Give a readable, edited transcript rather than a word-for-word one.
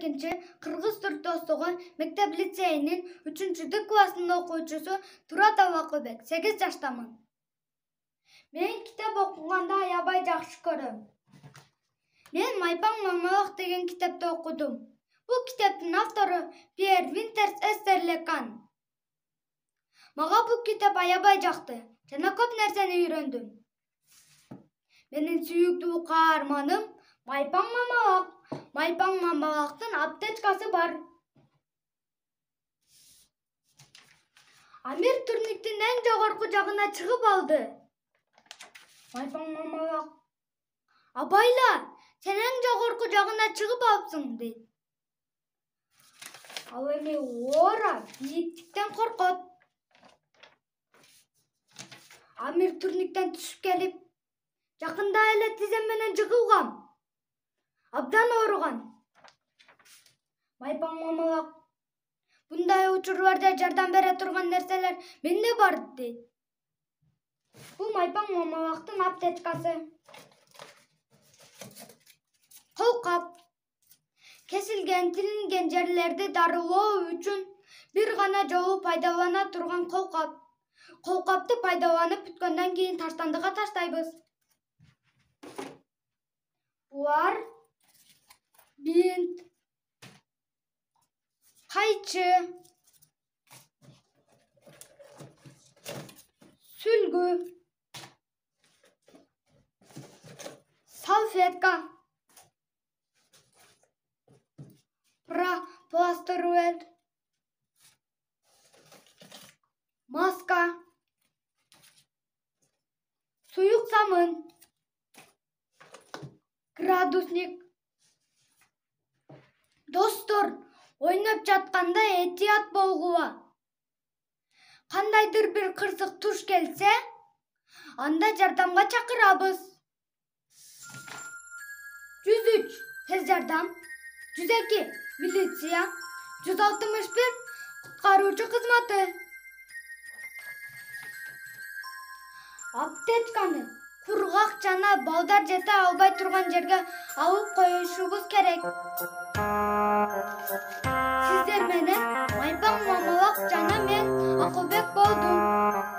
Кыргыз Түрк достугу мектеп лицейинин 3-Д классынын окуучусу Туратов Акылбек, 8 жаштамын. Мен китеп окуганда аябай жакшы көрөм. Мен Майпаң Мамалак деген китепти окудум. Бул китептин автору Пьер Винтерс Эстерлекан. Мага бул китеп аябай жакты жана көп нерсени үйрөндүм. Менин сүйүктүү каарманым Майпаң Мамалак. Майпаң Мамалактын аптечкасы бар. Амир турниктин эң жогорку жагына чыгып алды. Майпаң Мамалак: "Абайла, сен эң жогорку жагына чыгып алыпсың" дейт. Ал эми оора бийиктиктен коркот. Амир турниктен түшүп келип, жакында эле тизем менен жыгылгам. Абдан ооруган. Майпаң Мамалак: "Bunday учурларда жардам бере турган нерселер менде бар" дейт. Бул Майпаң Мамалактын аптечкасы. Колкап. Кесилген, тилинген жерлерди дарылоо үчүн бир гана жолу пайдалана турган колкап. Колкапты пайдаланып бүткөндөн кийин таштандыга таштайбыз. Булар бинт, кайчы, сүлгү, салфетка, пластырвер, маска, суюк самын, градусник. Достор, ойноп жатканда этият болгула. Кандайдыр бир кырсык туш келсе, анда жардамга чакырабыз. 103 тез жардам, 102 милиция, 161 куткаруучу кызматы. Аптечканы кургак жана балдар жете албай турган жерге алып коюшубуз керек. Сиздер менен Майпаң Мамалак жана мен Акылбек болдум.